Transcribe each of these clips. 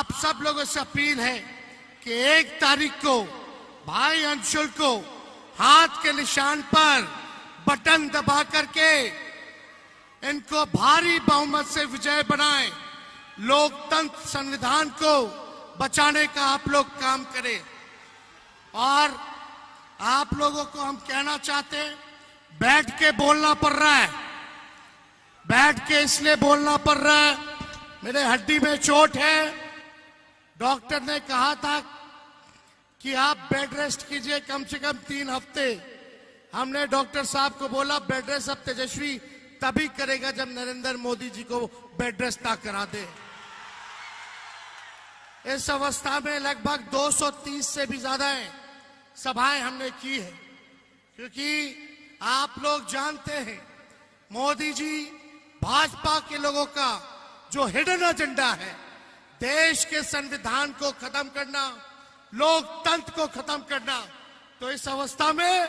आप सब लोगों से अपील है कि 1 तारीख को भाई अंशुल को हाथ के निशान पर बटन दबा करके इनको भारी बहुमत से विजय बनाएं। लोकतंत्र संविधान को बचाने का आप लोग काम करें। और आप लोगों को हम कहना चाहते हैं, बैठ के बोलना पड़ रहा है, बैठ के इसलिए बोलना पड़ रहा है, मेरे हड्डी में चोट है। डॉक्टर ने कहा था कि आप बेड रेस्ट कीजिए कम से कम 3 हफ्ते। हमने डॉक्टर साहब को बोला बेड रेस्ट अब तेजस्वी तभी करेगा जब नरेंद्र मोदी जी को बेड रेस्ट ना करा दे। इस अवस्था में लगभग 230 से भी ज्यादा सभाएं हमने की है, क्योंकि आप लोग जानते हैं मोदी जी भाजपा के लोगों का जो हिडन एजेंडा है, देश के संविधान को खत्म करना, लोकतंत्र को खत्म करना। तो इस अवस्था में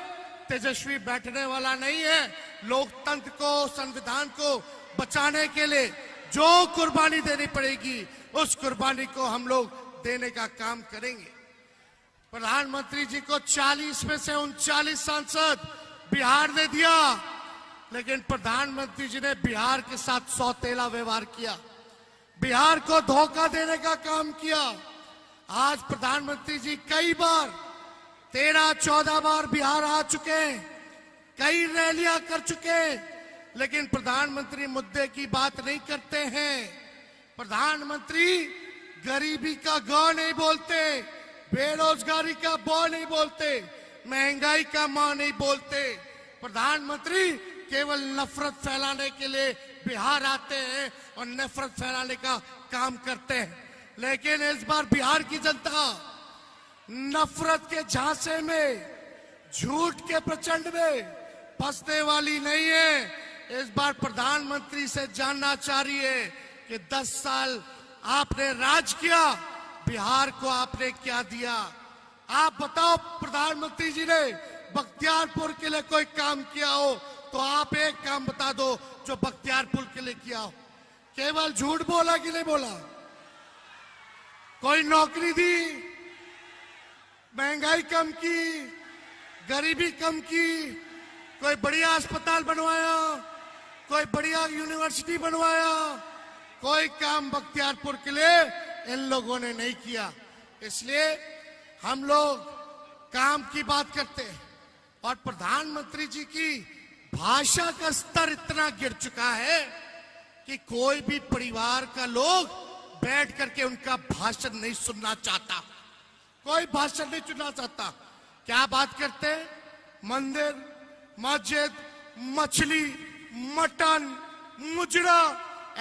तेजस्वी बैठने वाला नहीं है। लोकतंत्र को, संविधान को बचाने के लिए जो कुर्बानी देनी पड़ेगी उस कुर्बानी को हम लोग देने का काम करेंगे। प्रधानमंत्री जी को 40 में से 39 सांसद बिहार ने दिया, लेकिन प्रधानमंत्री जी ने बिहार के साथ सौतेला व्यवहार किया, बिहार को धोखा देने का काम किया। आज प्रधानमंत्री जी कई बार 13-14 बार बिहार आ चुके हैं, कई रैलियां कर चुके हैं, लेकिन प्रधानमंत्री मुद्दे की बात नहीं करते हैं। प्रधानमंत्री गरीबी का ग नहीं बोलते, बेरोजगारी का ब नहीं बोलते, महंगाई का म नहीं बोलते। प्रधानमंत्री केवल नफरत फैलाने के लिए बिहार आते हैं और नफरत फैलाने का काम करते हैं। लेकिन इस बार बिहार की जनता नफरत के झांसे में, झूठ के प्रचंड में फंसने वाली नहीं है। इस बार प्रधानमंत्री से जानना चाह रही है कि 10 साल आपने राज किया, बिहार को आपने क्या दिया। आप बताओ, प्रधानमंत्री जी ने बख्तियारपुर के लिए कोई काम किया हो तो आप एक काम बता दो जो बख्तियारपुर के लिए किया हो। केवल झूठ बोला कि नहीं बोला? कोई नौकरी दी, महंगाई कम की, गरीबी कम की, कोई बढ़िया अस्पताल बनवाया, कोई बढ़िया यूनिवर्सिटी बनवाया, कोई काम बख्तियारपुर के लिए इन लोगों ने नहीं किया। इसलिए हम लोग काम की बात करते हैं। और प्रधानमंत्री जी की भाषा का स्तर इतना गिर चुका है कि कोई भी परिवार का लोग बैठ करके उनका भाषण नहीं सुनना चाहता, कोई भाषण नहीं सुनना चाहता। क्या बात करते हैं? मंदिर, मस्जिद, मछली, मटन, मुजरा,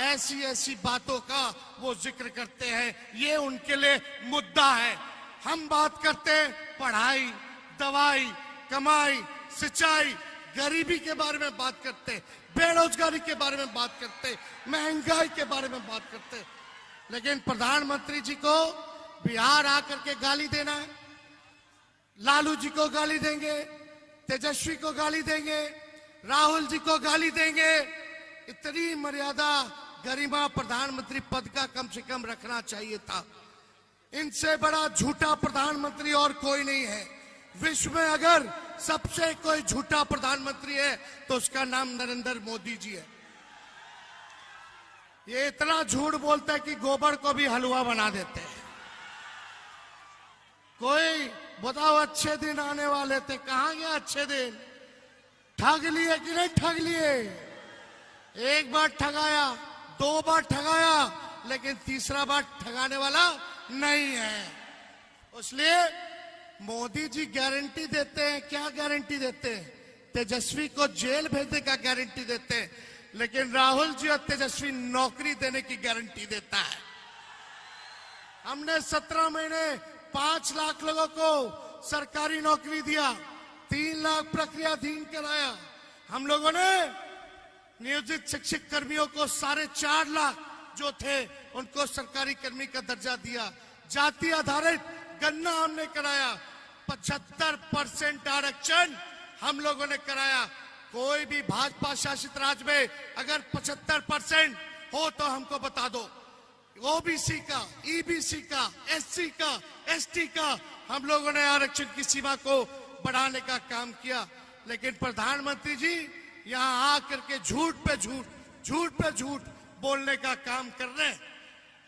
ऐसी ऐसी बातों का वो जिक्र करते हैं। ये उनके लिए मुद्दा है। हम बात करते हैं पढ़ाई, दवाई, कमाई, सिंचाई, गरीबी के बारे में बात करते, बेरोजगारी के बारे में बात करते, महंगाई के बारे में बात करते। लेकिन प्रधानमंत्री जी को बिहार आकर के गाली देना है, लालू जी को गाली देंगे, तेजस्वी को गाली देंगे, राहुल जी को गाली देंगे। इतनी मर्यादा, गरिमा प्रधानमंत्री पद का कम से कम रखना चाहिए था। इनसे बड़ा झूठा प्रधानमंत्री और कोई नहीं है। विश्व में अगर सबसे कोई झूठा प्रधानमंत्री है तो उसका नाम नरेंद्र मोदी जी है। ये इतना झूठ बोलता है कि गोबर को भी हलवा बना देते हैं। कोई बताओ, अच्छे दिन आने वाले थे, कहां गए अच्छे दिन? ठग लिए कि नहीं ठग लिए? एक बार ठगाया, 2 बार ठगाया, लेकिन तीसरा बार ठगाने वाला नहीं है। इसलिए मोदी जी गारंटी देते हैं। क्या गारंटी देते हैं? तेजस्वी को जेल भेजने का गारंटी देते हैं, लेकिन राहुल जी और तेजस्वी नौकरी देने की गारंटी देता है। हमने 17 महीने 5 लाख लोगों को सरकारी नौकरी दिया, 3 लाख प्रक्रियाधीन कराया। हम लोगों ने नियोजित शिक्षक कर्मियों को 4.5 लाख जो थे उनको सरकारी कर्मी का दर्जा दिया। जाति आधारित गणना हमने कराया। 75% आरक्षण हम लोगों ने कराया। कोई भी भाजपा शासित राज्य में अगर 75% हो तो हमको बता दो। ओबीसी का, ईबीसी का, एससी का, एसटी का हम लोगों ने आरक्षण की सीमा को बढ़ाने का काम किया। लेकिन प्रधानमंत्री जी यहाँ आकर के झूठ पे झूठ, झूठ पे झूठ बोलने का काम कर रहे हैं।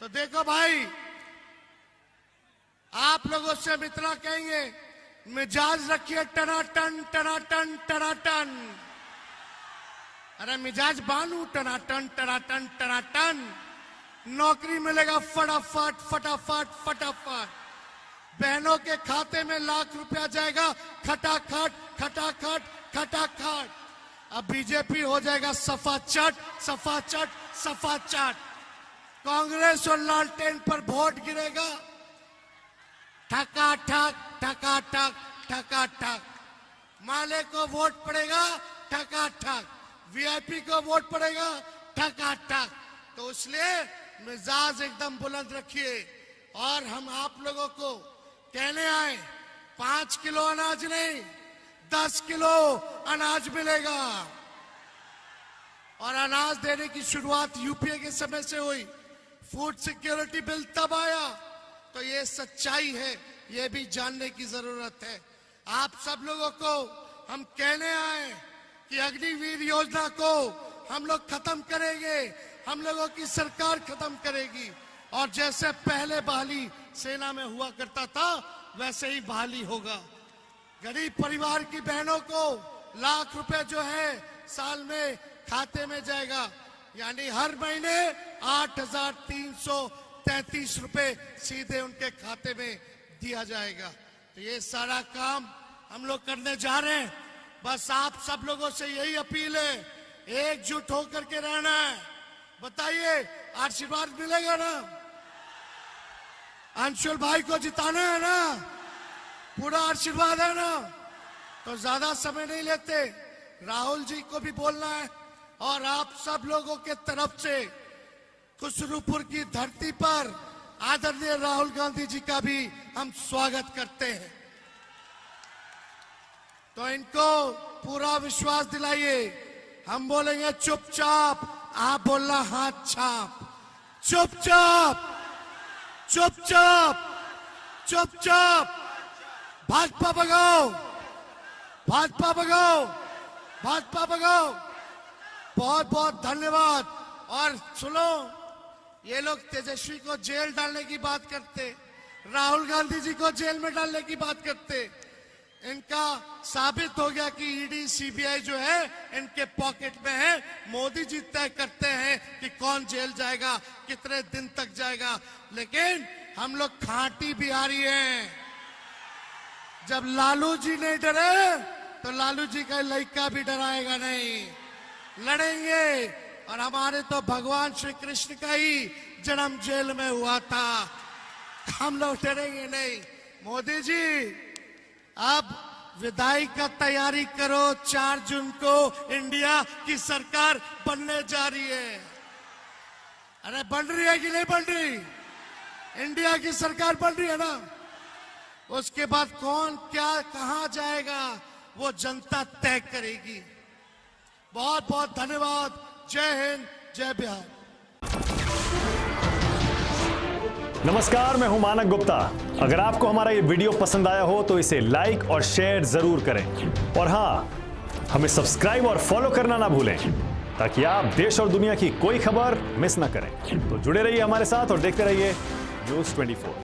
तो देखो भाई, आप लोगों से हम इतना कहेंगे, मिजाज रखिए टनाटन टनाटन टनाटन। अरे मिजाज बानू टनाटन टनाटन टनाटन। नौकरी मिलेगा फटाफट फटाफट फटाफट। बहनों के खाते में लाख रुपया जाएगा खटाखट खटाखट खटाखट। अब बीजेपी हो जाएगा सफा चट सफा चट सफा चट। कांग्रेस और लालटेन पर वोट गिरेगा ठका ठक ठका ठक ठका ठक। माले को वोट पड़ेगा ठका ठक, वीआईपी को वोट पड़ेगा ठका ठक। तो इसलिए मिजाज एकदम बुलंद रखिए। और हम आप लोगों को कहने आए, 5 किलो अनाज नहीं 10 किलो अनाज मिलेगा। और अनाज देने की शुरुआत यूपीए के समय से हुई। फूड सिक्योरिटी बिल तब आया। तो ये सच्चाई है, ये भी जानने की जरूरत है। आप सब लोगों को हम कहने आए कि अग्निवीर योजना को हम लोग खत्म करेंगे, हम लोगों की सरकार खत्म करेगी। और जैसे पहले बहाली सेना में हुआ करता था वैसे ही बहाली होगा। गरीब परिवार की बहनों को लाख रुपए जो है साल में खाते में जाएगा, यानी हर महीने 8,333 रुपए सीधे उनके खाते में दिया जाएगा। तो ये सारा काम हम लोग करने जा रहे हैं। बस आप सब लोगों से यही अपील है, एकजुट होकर के रहना है। बताइए, आशीर्वाद मिलेगा ना? अंशुल भाई को जिताना है ना? पूरा आशीर्वाद है ना? तो ज्यादा समय नहीं लेते, राहुल जी को भी बोलना है। और आप सब लोगों के तरफ से खुसरूपुर की धरती पर आदरणीय राहुल गांधी जी का भी हम स्वागत करते हैं। तो इनको पूरा विश्वास दिलाइए। हम बोलेंगे चुपचाप, आप बोलना हाथ छाप। चुपचाप चुपचाप चुपचाप। भाजपा भगाओ, भाजपा भगाओ, भाजपा भगाओ। बहुत बहुत धन्यवाद। और सुनो, ये लोग तेजस्वी को जेल डालने की बात करते, राहुल गांधी जी को जेल में डालने की बात करते। इनका साबित हो गया कि ईडी सीबीआई जो है इनके पॉकेट में है। मोदी जी तय करते हैं कि कौन जेल जाएगा, कितने दिन तक जाएगा। लेकिन हम लोग खांटी बिहारी हैं। जब लालू जी नहीं डरे तो लालू जी का लड़का भी डराएगा नहीं। लड़ेंगे। और हमारे तो भगवान श्री कृष्ण का ही जन्म जेल में हुआ था, हम लोग डरेंगे नहीं। मोदी जी, अब विदाई का तैयारी करो। 4 जून को इंडिया की सरकार बनने जा रही है। अरे बन रही है कि नहीं बन रही? इंडिया की सरकार बन रही है ना? उसके बाद कौन क्या कहां जाएगा वो जनता तय करेगी। बहुत बहुत धन्यवाद। जय हिंद, जय बिहार। नमस्कार, मैं हूं मानक गुप्ता। अगर आपको हमारा ये वीडियो पसंद आया हो तो इसे लाइक और शेयर जरूर करें। और हां, हमें सब्सक्राइब और फॉलो करना ना भूलें ताकि आप देश और दुनिया की कोई खबर मिस ना करें। तो जुड़े रहिए हमारे साथ और देखते रहिए News 24।